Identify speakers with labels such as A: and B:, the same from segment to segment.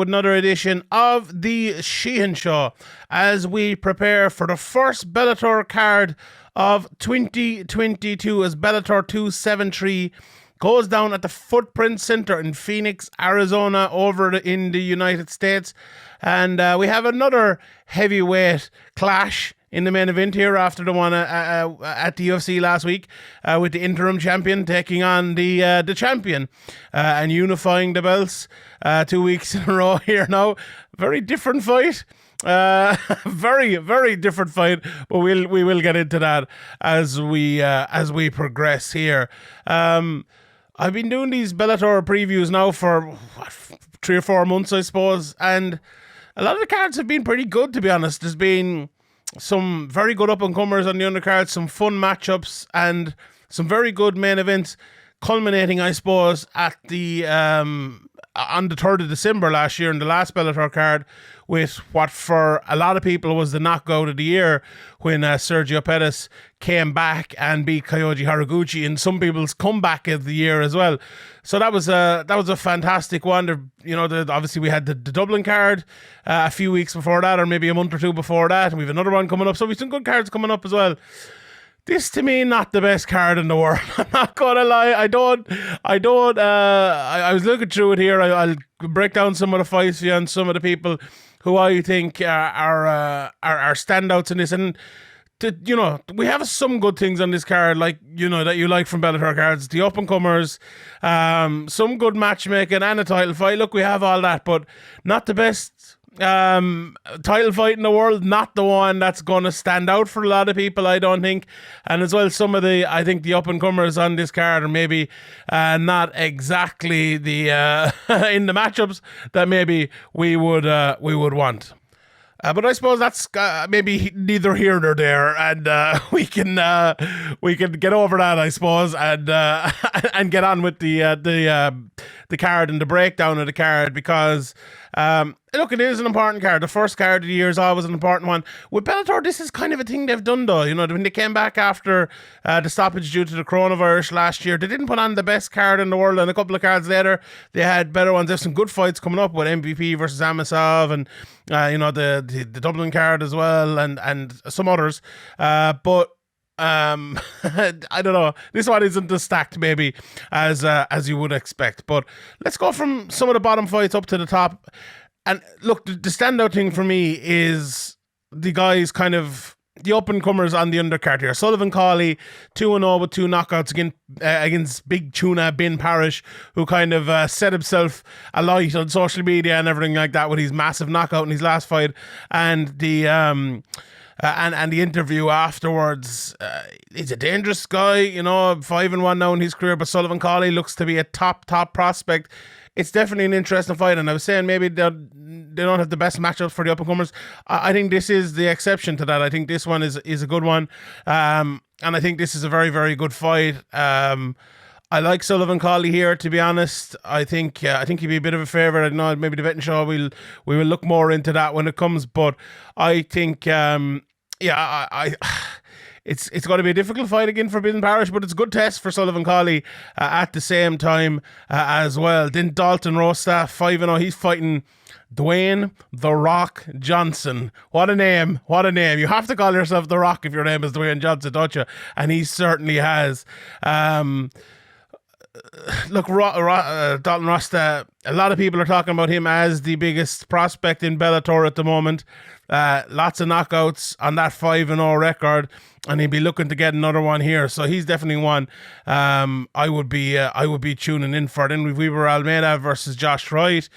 A: with another edition of the Sheehan Show as we prepare for the first Bellator card of 2022 as Bellator 273 goes down at the Footprint Center in Phoenix, Arizona, in the United States. And we have another heavyweight clash in the main event here after the one at the UFC last week with the interim champion taking on the champion and unifying the belts 2 weeks in a row here now. Very different fight. Very, very different fight, but we will get into that as we progress here. I've been doing these Bellator previews now for 3 or 4 months, I suppose, and a lot of the cards have been pretty good, to be honest. There's been some very good up-and-comers on the undercard, some fun matchups, and some very good main events, culminating, I suppose, at the on the 3rd of December last year in the last Bellator card with what for a lot of people was the knockout of the year when Sergio Pettis came back and beat Kyoji Haraguchi, and some people's comeback of the year as well. So that was a fantastic one. Obviously we had the Dublin card a few weeks before that, or maybe a month or two before that, and we have another one coming up. So we've some good cards coming up as well. This, to me, not the best card in the world. I'm not gonna lie. I was looking through it here. I'll break down some of the fights for you and some of the people who I think are standouts in this. And we have some good things on this card, like that you like from Bellator cards. The up and comers, some good matchmaking, and a title fight. Look, we have all that, but not the best title fight in the world, not the one that's going to stand out for a lot of people, I don't think. And as well, some of the up and comers on this card are maybe not exactly the in the matchups that maybe we would want. But I suppose that's maybe neither here nor there, and we can get over that, I suppose, and and get on with the card and the breakdown of the card, because look, it is an important card. The first card of the year is always an important one. With Bellator, this is kind of a thing they've done, though. When they came back after the stoppage due to the coronavirus last year, they didn't put on the best card in the world, and a couple of cards later, they had better ones. There's some good fights coming up with MVP versus Mamedov, and the Dublin card as well, and some others. But I don't know. This one isn't as stacked maybe as you would expect. But let's go from some of the bottom fights up to the top. And look, the standout thing for me is the guys kind of the up-and-comers on the undercard here. Sullivan Cauley, 2-0 with 2 knockouts against Big Tuna Ben Parrish, who kind of set himself alight on social media and everything like that with his massive knockout in his last fight. And the and the interview afterwards, he's a dangerous guy, 5-1 now in his career, but Sullivan Cauley looks to be a top prospect. It's definitely an interesting fight, and I was saying maybe they don't have the best matchups for the up-and-comers. I think this is the exception to that. I think this one is a good one, and I think this is a very, very good fight. I like Sullivan Cauley here, to be honest. I think he'd be a bit of a favourite. I don't know, maybe the betting show we will look more into that when it comes, but I think It's going to be a difficult fight again for Ben Parrish, but it's a good test for Sullivan Cauley at the same time as well. Then Dalton Rosa, 5-0. He's fighting Duane The Rock Johnson. What a name. What a name. You have to call yourself The Rock if your name is Duane Johnson, don't you? And he certainly has. Look, Dalton Rosa, a lot of people are talking about him as the biggest prospect in Bellator at the moment. Lots of knockouts on that 5-0 record, and he'd be looking to get another one here. So he's definitely one I would be tuning in for. Then we were Almeida versus Josh Wright,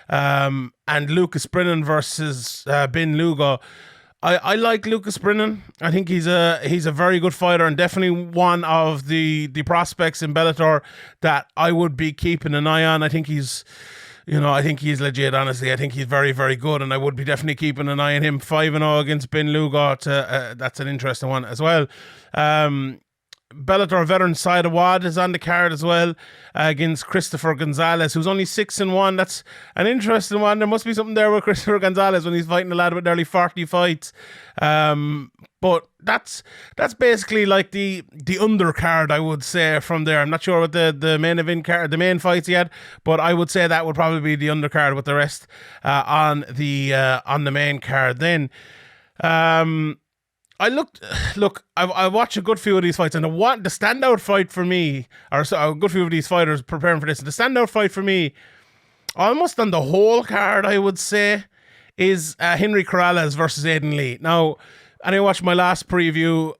A: and Lucas Brennan versus Ben Lugo. I like Lucas Brennan. I think he's a very good fighter, and definitely one of the prospects in Bellator that I would be keeping an eye on. I think he's legit, honestly. I think he's very, very good, and I would be definitely keeping an eye on him. 5-0 against Ben Lugo. That's an interesting one as well. Bellator veteran Saad Awad is on the card as well, against Christopher Gonzalez, who's only 6-1. That's an interesting one. There must be something there with Christopher Gonzalez when he's fighting a lad with nearly 40 fights. But that's basically like the undercard, I would say, from there. I'm not sure what the main event card, the main fights he had, but I would say that would probably be the undercard with the rest on the main card. Then I watched a good few of these fights, and the standout fight for me, or a good few of these fighters preparing for this, the standout fight for me, almost on the whole card, I would say, is Henry Corrales versus Aiden Lee. Now, and I watched my last preview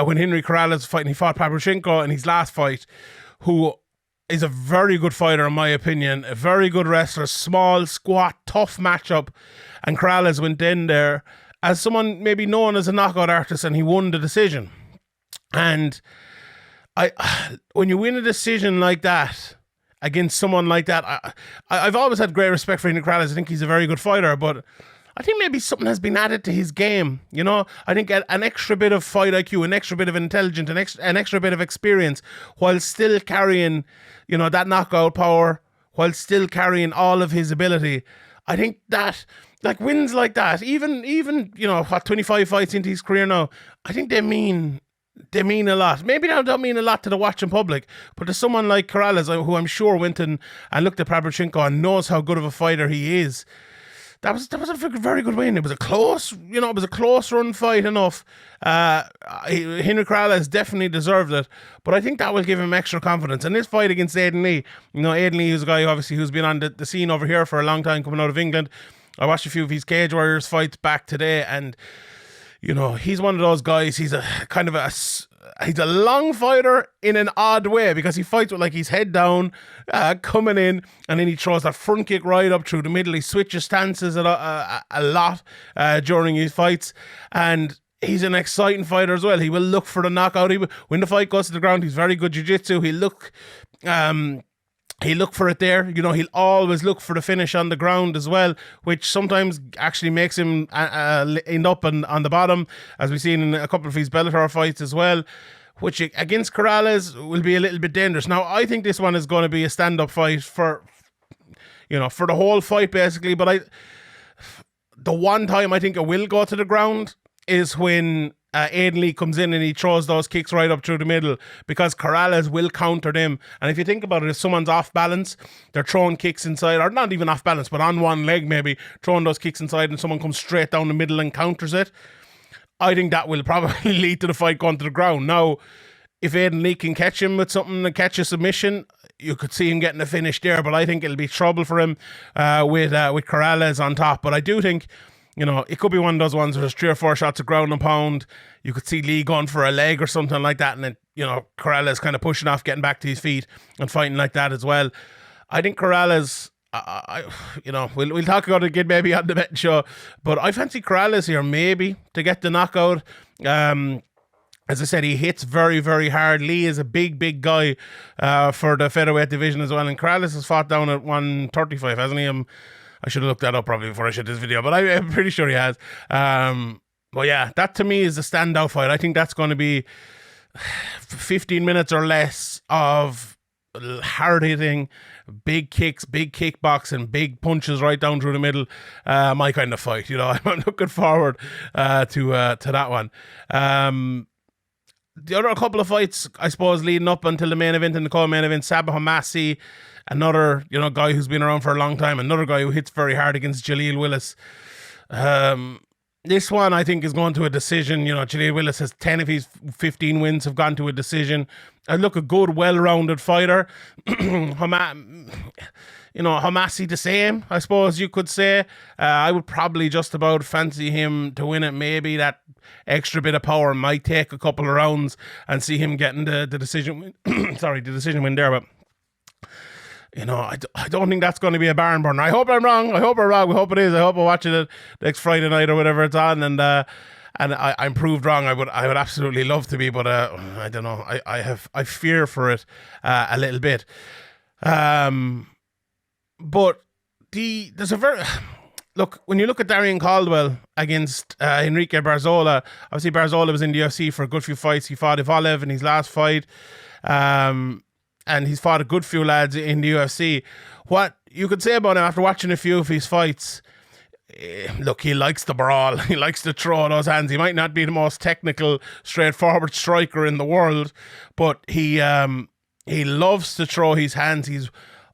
A: when Henry Corrales was fighting. He fought Parrish in his last fight, who is a very good fighter in my opinion, a very good wrestler, small, squat, tough matchup, and Corrales went in there as someone maybe known as a knockout artist, and he won the decision. And when you win a decision like that against someone like that, I've always had great respect for Henry Corrales. I think he's a very good fighter, but I think maybe something has been added to his game. You know, I think an extra bit of fight IQ, an extra bit of intelligence, an extra bit of experience, while still carrying, you know, that knockout power, while still carrying all of his ability. I think that, like, wins like that, even you know, 25 fights into his career now, I think they mean a lot. Maybe they don't mean a lot to the watching public, but to someone like Corrales, who I'm sure went and looked at Parrish and knows how good of a fighter he is, that was a very good win. It was a close run fight enough. Henry Corrales definitely deserved it, but I think that will give him extra confidence. And this fight against Aiden Lee, you know, Aiden Lee is a guy obviously who's been on the scene over here for a long time, coming out of England. I watched a few of his Cage Warriors fights back today, and you know, he's one of those guys. He's a kind of he's a long fighter in an odd way, because he fights with like his head down, coming in, and then he throws that front kick right up through the middle. He switches stances a lot during his fights, and he's an exciting fighter as well. He will look for the knockout. When the fight goes to the ground, he's very good jiu-jitsu. He'll look for it there. You know, he'll always look for the finish on the ground as well, which sometimes actually makes him end up on the bottom, as we've seen in a couple of his Bellator fights as well, which against Corrales will be a little bit dangerous. Now, I think this one is going to be a stand-up fight for the whole fight, basically. But the one time I think it will go to the ground is when Aiden Lee comes in and he throws those kicks right up through the middle, because Corrales will counter them. And if you think about it, if someone's off balance, they're throwing kicks inside, or not even off balance, but on one leg maybe, throwing those kicks inside, and someone comes straight down the middle and counters it, I think that will probably lead to the fight going to the ground. Now, if Aiden Lee can catch him with something and catch a submission, you could see him getting a finish there, but I think it'll be trouble for him with Corrales on top. But I do think, you know, it could be one of those ones where there's 3 or 4 shots of ground and pound. You could see Lee going for a leg or something like that, and then, you know, Corrales kind of pushing off, getting back to his feet and fighting like that as well. I think Corrales, you know, we'll talk about it again maybe on the betting show, but I fancy Corrales here maybe to get the knockout. As I said, he hits very, very hard. Lee is a big guy for the featherweight division as well, and Corrales has fought down at 135, hasn't he? I should have looked that up probably before I shot this video, but I'm pretty sure he has. But yeah, that to me is a standout fight. I think that's going to be 15 minutes or less of hard hitting, big kicks, big kickboxing, big punches right down through the middle. My kind of fight, you know. I'm looking forward to that one. The other couple of fights, I suppose, leading up until the main event and the co-main event, Sabah Homasi, another, you know, guy who's been around for a long time, another guy who hits very hard against Jaleel Willis. This one, I think, is going to a decision. You know, Jaleel Willis has 10 of his 15 wins have gone to a decision. I look a good, well-rounded fighter. Homasi the same, I suppose you could say. I would probably just about fancy him to win it. Maybe that extra bit of power might take a couple of rounds and see him getting the decision win. The decision win there, but you know, I don't think that's going to be a barn burner. I hope I'm wrong. We hope it is. I hope I'm watching it next Friday night or whatever it's on, and I'm proved wrong. I would absolutely love to be, but I don't know. I fear for it a little bit. But there's a very look, when you look at Darrion Caldwell against Enrique Barzola, obviously Barzola was in the UFC for a good few fights. He fought Ivalev in his last fight, and he's fought a good few lads in the UFC. What you could say about him after watching a few of his fights, look, he likes to brawl. He likes to throw those hands. He might not be the most technical, straightforward striker in the world, but he loves to throw his hands. He's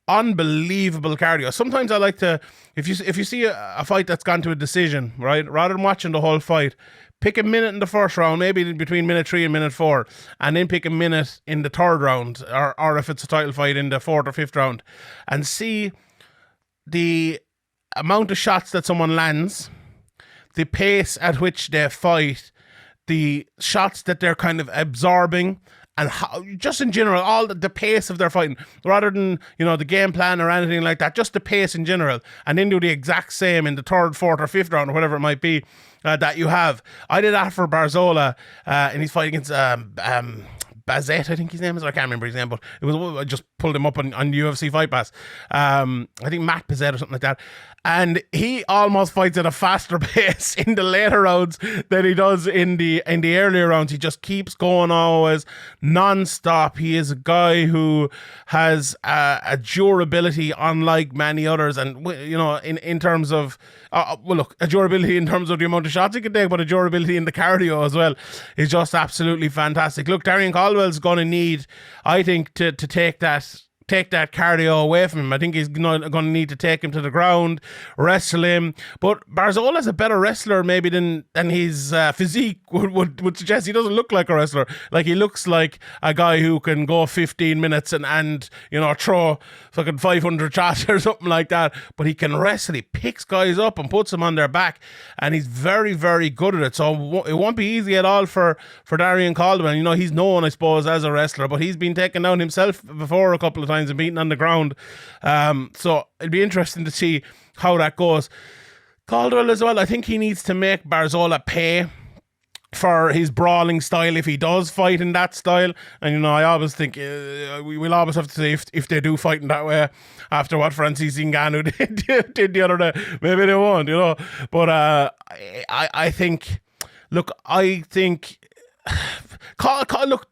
A: unbelievable cardio. Sometimes I like to, if you see a fight that's gone to a decision, right, rather than watching the whole fight, pick a minute in the first round, maybe between minute 3 and minute 4, and then pick a minute in the third round, or if it's a title fight, in the fourth or fifth round, and see the amount of shots that someone lands, the pace at which they fight, the shots that they're kind of absorbing, and how, just in general, all the pace of their fighting, rather than, the game plan or anything like that, just the pace in general, and then do the exact same in the third, fourth, or fifth round, or whatever it might be that you have. I did that for Barzola in his fight against Bazet, I think his name is. I can't remember his name, but I just pulled him up on UFC Fight Pass. I think Matt Bazet or something like that. And he almost fights at a faster pace in the later rounds than he does in the earlier rounds. He just keeps going always non-stop. He is a guy who has a durability unlike many others, and in terms of a durability in terms of the amount of shots he can take, but a durability in the cardio as well is just absolutely fantastic. Look, Darrion Caldwell's going to need, I think, to take that cardio away from him. I think he's going to need to take him to the ground, wrestle him. But Barzola's a better wrestler maybe than his physique would suggest. He doesn't look like a wrestler. Like, he looks like a guy who can go 15 minutes and throw fucking 500 shots or something like that. But he can wrestle. He picks guys up and puts them on their back, and he's very, very good at it. So it won't be easy at all for Darrion Caldwell. He's known, I suppose, as a wrestler, but he's been taken down himself before a couple of times and beaten on the ground. So it'll be interesting to see how that goes. Caldwell as well, I think he needs to make Barzola pay for his brawling style if he does fight in that style. And I always think we'll always have to say if they do fight in that way after what Francis Ngannou did the other day, maybe they won't, but I think look,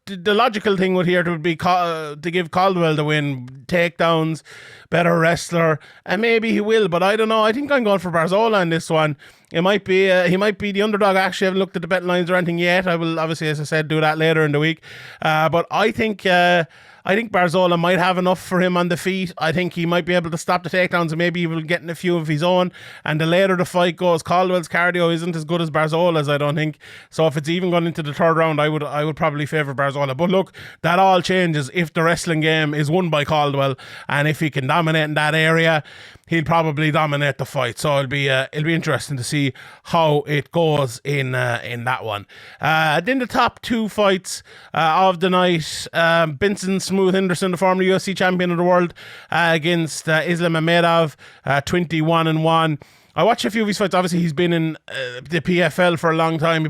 A: the logical thing would be to give Caldwell the win, takedowns, better wrestler, and maybe he will, but I don't know. I think I'm going for Barzola in this one. It might be he might be the underdog. Actually, I haven't looked at the bet lines or anything yet. I will obviously, as I said, do that later in the week. But I think Barzola might have enough for him on the feet. I think he might be able to stop the takedowns, and maybe he will get in a few of his own. And the later the fight goes, Caldwell's cardio isn't as good as Barzola's, I don't think. So if it's even gone into the third round, I would probably favour Barzola. But look, that all changes if the wrestling game is won by Caldwell, and if he can dominate in that area, he'll probably dominate the fight. So it'll be interesting to see how it goes in that one. Then the top two fights of the night: Benson Smooth Henderson, the former UFC champion of the world, against Islam Mamedov, 21-1. I watched a few of his fights. Obviously, he's been in the PFL for a long time. He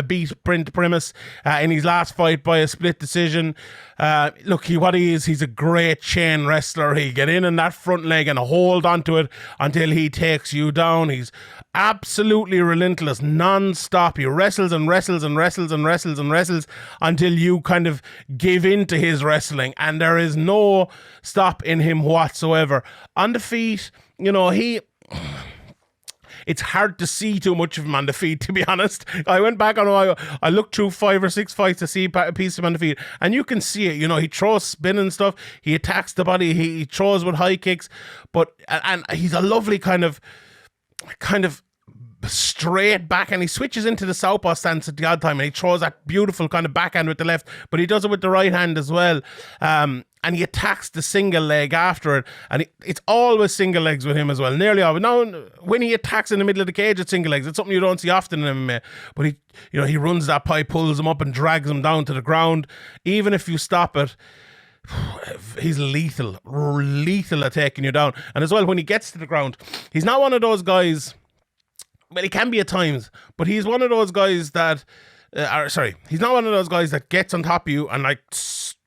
A: beat Brent Primus in his last fight by a split decision. Look, he's a great chain wrestler. He get in that front leg and hold onto it until he takes you down. He's absolutely relentless, non-stop. He wrestles and wrestles and wrestles and wrestles and wrestles until you kind of give in to his wrestling, and there is no stop in him whatsoever. On the feet, it's hard to see too much of him on the feet, to be honest. I went back I looked through 5 or 6 fights to see a piece of him on the feet, and you can see it. He throws spin and stuff. He attacks the body. He throws with high kicks, and he's a lovely kind of straight back, and he switches into the southpaw stance at the odd time, and he throws that beautiful kind of backhand with the left, but he does it with the right hand as well. And he attacks the single leg after it, and it's always single legs with him as well, nearly always. Now, when he attacks in the middle of the cage, it's single legs. It's something you don't see often in MMA, but he runs that pipe, pulls him up and drags him down to the ground. Even if you stop it, he's lethal at taking you down. And as well, when he gets to the ground, he's not one of those guys. Well, he can be at times, but he's one of those guys that he's not one of those guys that gets on top of you and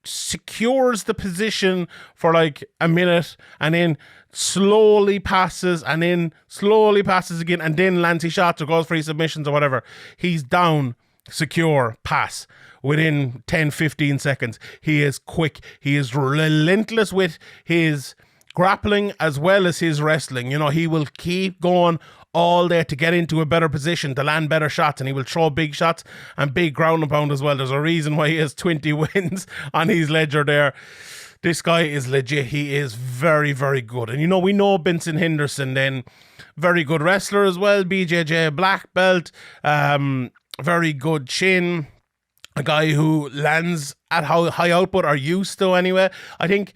A: secures the position for a minute and then slowly passes and then slowly passes again and then lands his shots or goes for his submissions or whatever, he's down, secure, pass within 10-15 seconds. He is quick. He is relentless with his grappling as well as his wrestling. You know, he will keep going all day to get into a better position, to land better shots, and he will throw big shots and big ground and pound as well. There's a reason why he has 20 wins on his ledger there. This guy is legit. He is very, very good. And, you know, we know Benson Henderson then, very good wrestler as well, BJJ black belt, very good chin, a guy who lands at high output, or used to anyway. I think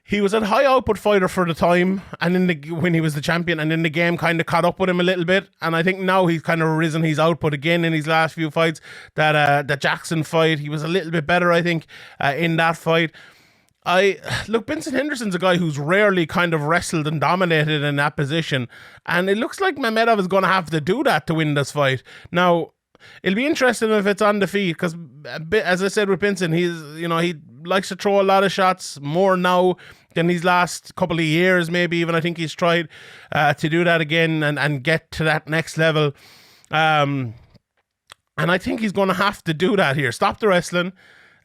A: he was a high output fighter for the time, and when he was the champion, and then the game kind of caught up with him a little bit. And I think now he's kind of risen his output again in his last few fights. That Jackson fight, he was a little bit better, I think, in that fight. Look, Benson Henderson's a guy who's rarely kind of wrestled and dominated in that position, and it looks like Mamedov is going to have to do that to win this fight. Now, it'll be interesting if it's on the feet, because as I said with Benson, he likes to throw a lot of shots more now than his last couple of years, maybe even. I think he's tried to do that again and get to that next level. And I think he's going to have to do that here. Stop the wrestling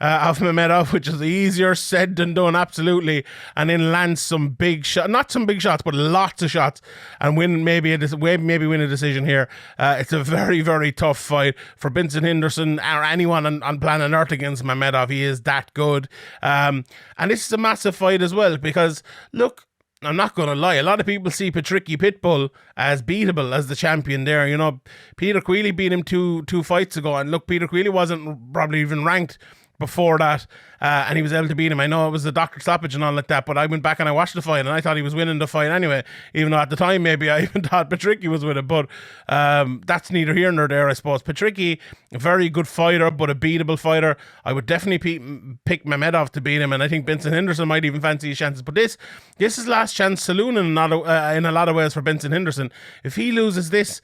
A: of Mamedov, which is easier said than done, absolutely, and then land some big shots, not some big shots, but lots of shots, and win maybe win a decision here. It's a very, very tough fight for Benson Henderson or anyone on planet Earth against Mamedov. He is that good, and this is a massive fight as well, because look, I'm not going to lie, a lot of people see Patricky Pitbull as beatable as the champion there. You know, Peter Queally beat him two fights ago, and look, Peter Queally wasn't probably even ranked before that, and he was able to beat him. I know it was the doctor stoppage and all like that, but I went back and I watched the fight and I thought he was winning the fight anyway, even though at the time maybe I even thought Patricky was with it, but that's neither here nor there, I suppose. Patricky, a very good fighter, but a beatable fighter. I would definitely pick Mamedov to beat him, and I think Benson Henderson might even fancy his chances, but this is last chance saloon in a lot of ways for Benson Henderson. If he loses this,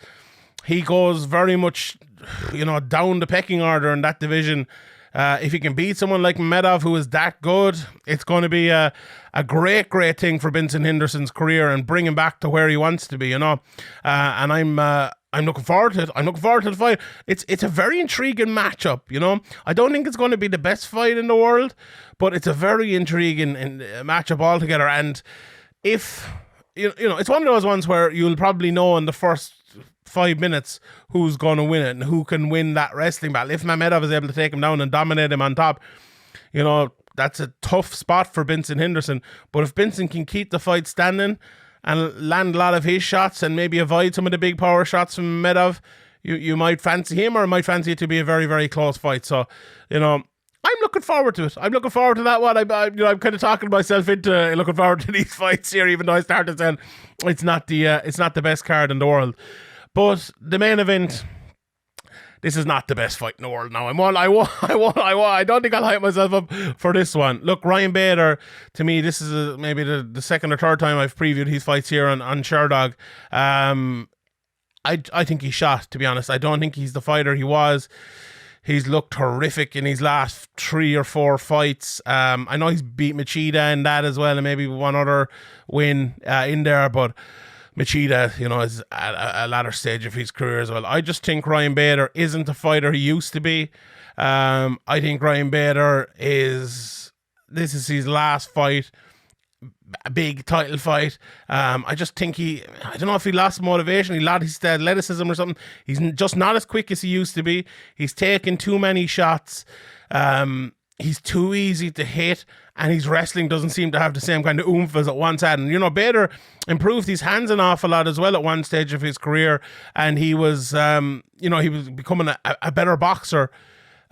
A: he goes very much, you know, down the pecking order in that division. If he can beat someone like Mamedov, who is that good, it's going to be a great, great thing for Benson Henderson's career and bring him back to where he wants to be, you know. And I'm looking forward to it. I'm looking forward to the fight. It's a very intriguing matchup, you know. I don't think it's going to be the best fight in the world, but it's a very intriguing matchup altogether. And if you know, it's one of those ones where you'll probably know in the first 5 minutes who's going to win it and who can win that wrestling battle. If Mamedov is able to take him down and dominate him on top, you know, that's a tough spot for Benson Henderson. But if Benson can keep the fight standing and land a lot of his shots and maybe avoid some of the big power shots from Mamedov, you might fancy him, or might fancy it to be a very, very close fight. So, you know, I'm looking forward to it. I'm looking forward to that one. I'm kind of talking myself into looking forward to these fights here, even though I started saying it's not the best card in the world. But the main event, this is not the best fight in the world now. I don't think I'll hype myself up for this one. Look, Ryan Bader, to me, this is maybe the second or third time I've previewed his fights here on Sherdog. I think he's shot, to be honest. I don't think he's the fighter he was. He's looked horrific in his last 3 or 4 fights. I know he's beat Machida in that as well, and maybe one other win in there, but Machida, you know, is at a latter stage of his career as well. I just think Ryan Bader isn't the fighter he used to be. I think Ryan Bader this is his last fight, a big title fight. I just think I don't know if he lost motivation, he lost his athleticism or something. He's just not as quick as he used to be. He's taken too many shots. He's too easy to hit, and his wrestling doesn't seem to have the same kind of oomph as it once had. And, you know, Bader improved his hands an awful lot as well at one stage of his career, and he was, he was becoming a better boxer.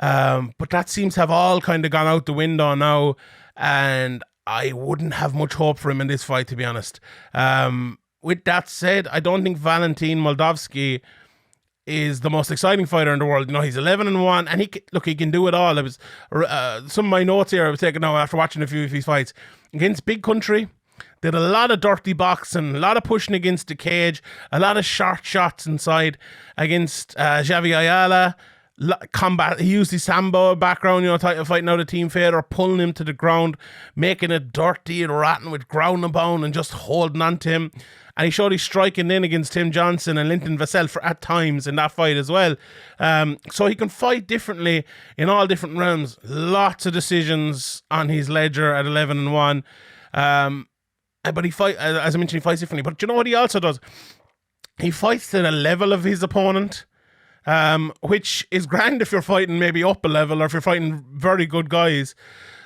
A: But that seems to have all kind of gone out the window now, and I wouldn't have much hope for him in this fight, to be honest. With that said, I don't think Valentin Moldavsky is the most exciting fighter in the world. You know, he's 11-1, and he can do it all. It was some of my notes here I was taking now after watching a few of his fights against Big Country. Did a lot of dirty boxing, a lot of pushing against the cage, a lot of short shots inside against Javi Ayala. combat. He used his sambo background, fighting out a team fighter, pulling him to the ground, making it dirty and rotten with ground and pound and just holding on to him. And he showed he's striking in against Tim Johnson and Linton Vassell at times in that fight as well. So he can fight differently in all different realms. Lots of decisions on his ledger at 11-1. But he as I mentioned, he fights differently. But you know what he also does? He fights to the level of his opponent, which is grand if you're fighting maybe up a level or if you're fighting very good guys.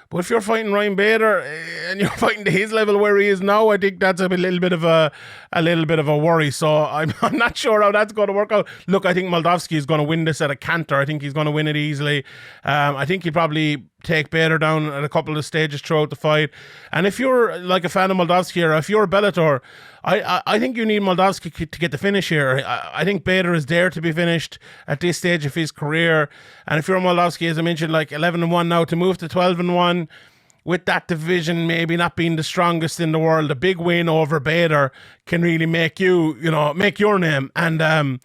A: But if you're fighting Ryan Bader and you're fighting to his level where he is now, I think that's a little bit of a worry. So I'm not sure how that's going to work out. Look, I think Moldavsky is going to win this at a canter. I think he's going to win it easily. I think he'll probably take Bader down at a couple of stages throughout the fight. And if you're like a fan of Moldavsky or if you're Bellator, I think you need Moldavsky to get the finish here. I think Bader is there to be finished at this stage of his career. And if you're Moldavsky, as I mentioned, like 11-1 now, to move to 12-1 with that division maybe not being the strongest in the world, a big win over Bader can really make make your name and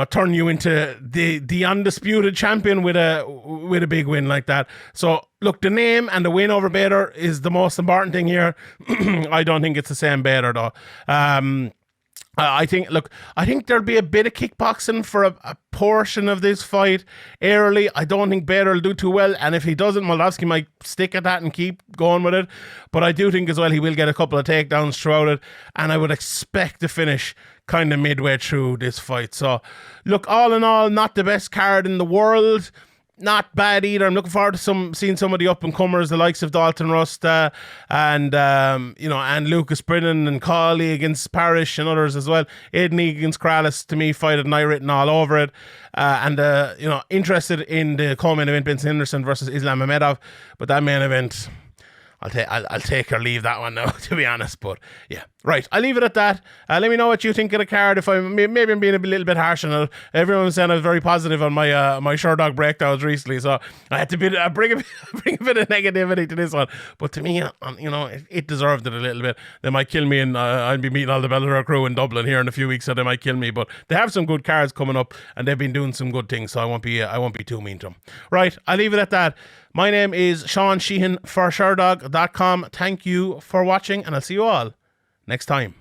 A: turn you into the undisputed champion with a big win like that. So look, the name and the win over Bader is the most important thing here. I don't think it's the same Bader though. I think there'll be a bit of kickboxing for a portion of this fight early. I don't think Bader will do too well, and if he doesn't, Moldavsky might stick at that and keep going with it. But I do think as well he will get a couple of takedowns throughout it, and I would expect to finish kind of midway through this fight. So look, all in all, not the best card in the world. Not bad either. I'm looking forward to seeing some of the up and comers, the likes of Dalton Rosta and Lucas Brennan and Cauley against Parrish and others as well. Aiden against Corrales, to me, fight at night written all over it. Interested in the co-main event, Benson Henderson versus Islam Mamedov, but that main event, I'll take or leave that one now, to be honest. But yeah, right. I'll leave it at that. Let me know what you think of the card. If I'm being a little bit harsh on it, everyone was saying I was very positive on my Sherdog breakdowns recently, so I had to bring a bit of negativity to this one. But to me, it deserved it a little bit. They might kill me, and I'll be meeting all the Bellator crew in Dublin here in a few weeks, so they might kill me. But they have some good cards coming up, and they've been doing some good things, so I won't be too mean to them. Right. I'll leave it at that. My name is Sean Sheehan for Sherdog.com. Thank you for watching, and I'll see you all next time.